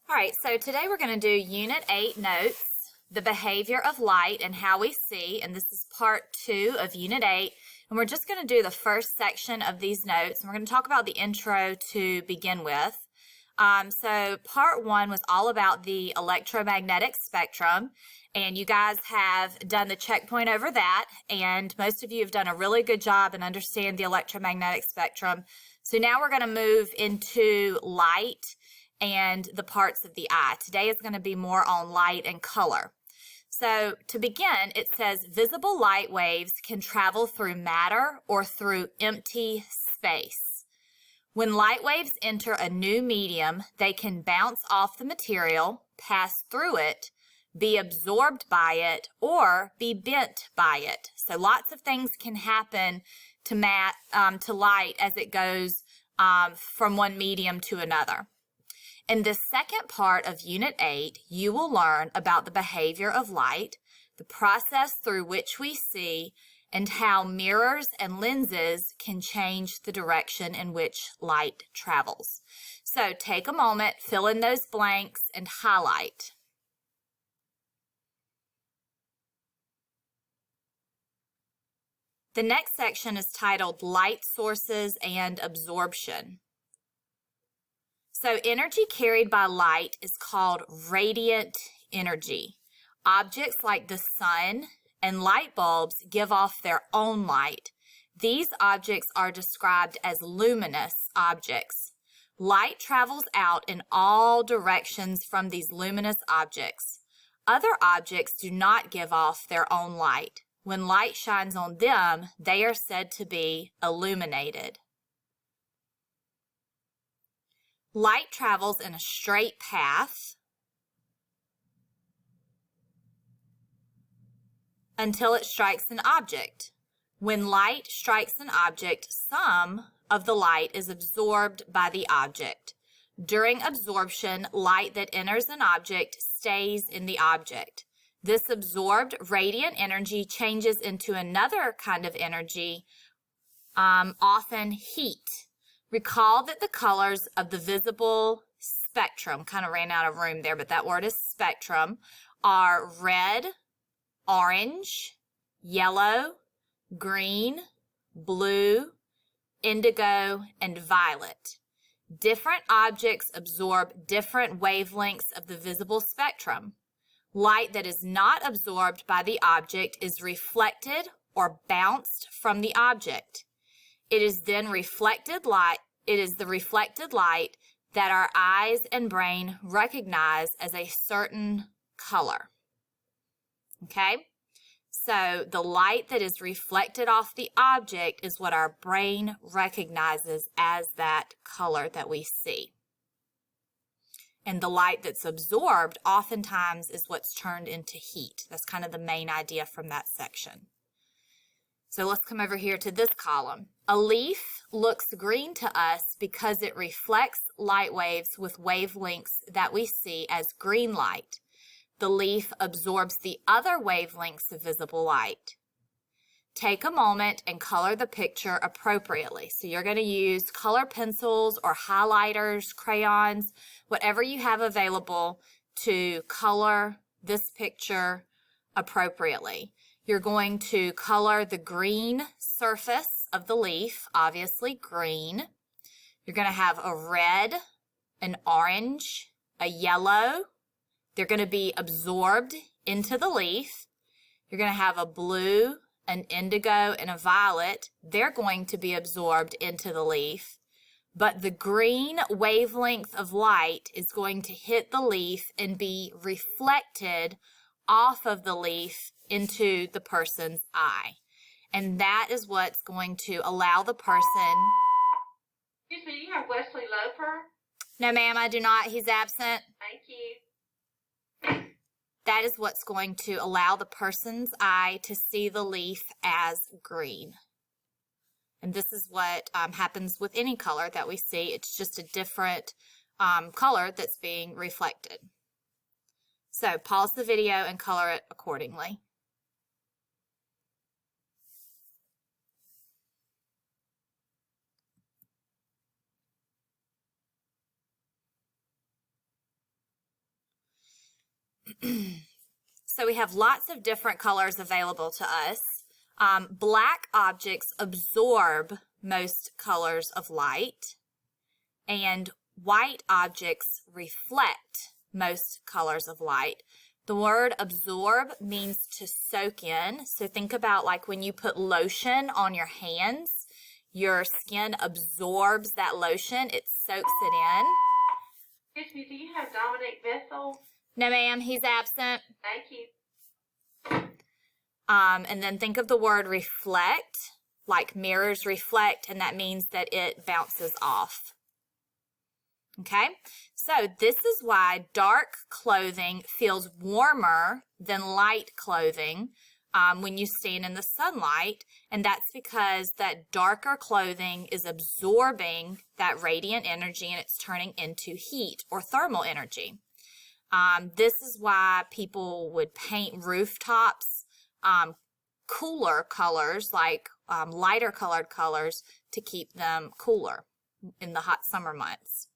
All right, so today we're going to do Unit 8 notes, the behavior of light and how we see, and this is part 2 of Unit 8, and we're just going to do the first section of these notes, and we're going to talk about the intro to begin with. So part 1 was all about the electromagnetic spectrum, and you guys have done the checkpoint over that, and most of you have done a really good job in understanding the electromagnetic spectrum. So now we're going to move into light and the parts of the eye. Today is going to be more on light and color. So to begin, it says visible light waves can travel through matter or through empty space. When light waves enter a new medium, they can bounce off the material, pass through it, be absorbed by it, or be bent by it. So lots of things can happen to light as it goes from one medium to another. In the second part of Unit 8, you will learn about the behavior of light, the process through which we see, and how mirrors and lenses can change the direction in which light travels. So take a moment, fill in those blanks, and highlight. The next section is titled Light Sources and Absorption. So energy carried by light is called radiant energy. Objects like the sun and light bulbs give off their own light. These objects are described as luminous objects. Light travels out in all directions from these luminous objects. Other objects do not give off their own light. When light shines on them, they are said to be illuminated. Light travels in a straight path until it strikes an object. When light strikes an object, some of the light is absorbed by the object. During absorption, light that enters an object stays in the object. This absorbed radiant energy changes into another kind of energy, often heat. Recall that the colors of the visible spectrum, kind of ran out of room there, but that word is spectrum, are red, orange, yellow, green, blue, indigo, and violet. Different objects absorb different wavelengths of the visible spectrum. Light that is not absorbed by the object is reflected or bounced from the object. It is then reflected light. It is the reflected light that our eyes and brain recognize as a certain color. Okay? So the light that is reflected off the object is what our brain recognizes as that color that we see. And the light that's absorbed oftentimes is what's turned into heat. That's kind of the main idea from that section. So let's come over here to this column. A leaf looks green to us because it reflects light waves with wavelengths that we see as green light. The leaf absorbs the other wavelengths of visible light. Take a moment and color the picture appropriately. So you're going to use color pencils or highlighters, crayons, whatever you have available to color this picture appropriately. You're going to color the green surface of the leaf, obviously green. You're going to have a red, an orange, a yellow. They're going to be absorbed into the leaf. You're going to have a blue, an indigo, and a violet. They're going to be absorbed into the leaf. But the green wavelength of light is going to hit the leaf and be reflected off of the leaf into the person's eye. And that is what's going to allow the person... Excuse me, do you have Wesley Loper? No, ma'am, I do not. He's absent. Thank you. That is what's going to allow the person's eye to see the leaf as green. And this is what happens with any color that we see. It's just a different color that's being reflected. So pause the video and color it accordingly. So we have lots of different colors available to us. Black objects absorb most colors of light, and white objects reflect most colors of light. The word absorb means to soak in. So think about like when you put lotion on your hands, your skin absorbs that lotion. It soaks it in. Excuse me, do you have Dominic Bethel? No, ma'am, he's absent. Thank you. And then think of the word reflect, like mirrors reflect, and that means that it bounces off. Okay, so this is why dark clothing feels warmer than light clothing when you stand in the sunlight, and that's because that darker clothing is absorbing that radiant energy and it's turning into heat or thermal energy. This is why people would paint rooftops cooler colors, like lighter colored colors, to keep them cooler in the hot summer months.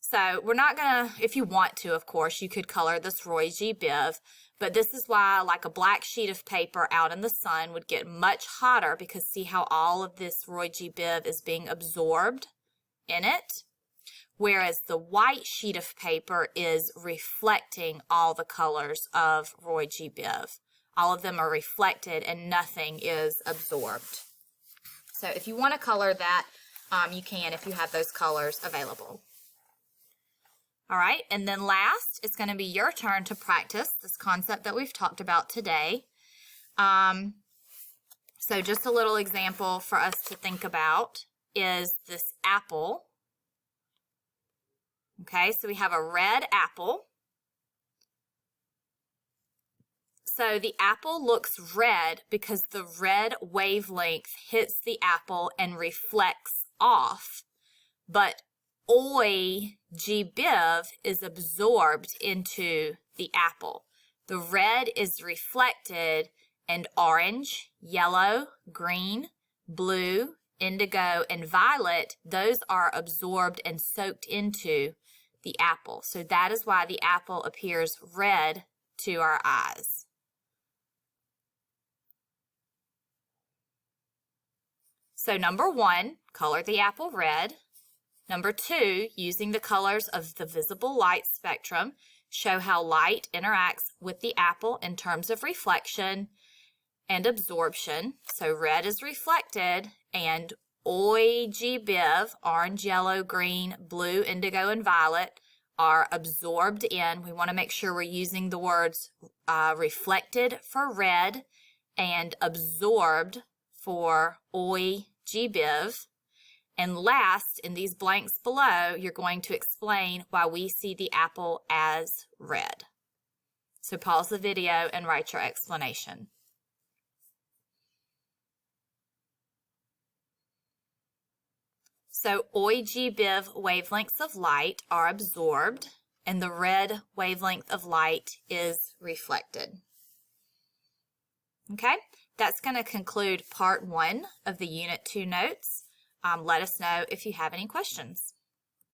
So we're not gonna, if you want to, of course, you could color this Roy G. Biv, but this is why like a black sheet of paper out in the sun would get much hotter, because see how all of this Roy G. Biv is being absorbed in it? Whereas the white sheet of paper is reflecting all the colors of Roy G. Biv. All of them are reflected and nothing is absorbed. So if you want to color that, you can if you have those colors available. All right, and then last, it's going to be your turn to practice this concept that we've talked about today. So just a little example for us to think about is this apple. Okay, so we have a red apple. So the apple looks red because the red wavelength hits the apple and reflects off, but Oi G. Biv is absorbed into the apple. The red is reflected, and orange, yellow, green, blue, indigo, and violet, those are absorbed and soaked into the apple. So that is why the apple appears red to our eyes. So number one, color the apple red. Number two, using the colors of the visible light spectrum, show how light interacts with the apple in terms of reflection and absorption. So red is reflected, and Oi G. Biv, orange, yellow, green, blue, indigo, and violet, are absorbed in. We want to make sure we're using the words reflected for red and absorbed for Oi G. Biv. And last, in these blanks below, you're going to explain why we see the apple as red. So pause the video and write your explanation. So Oi G. Biv wavelengths of light are absorbed, and the red wavelength of light is reflected. Okay, that's going to conclude part 1 of the Unit 2 notes. Let us know if you have any questions.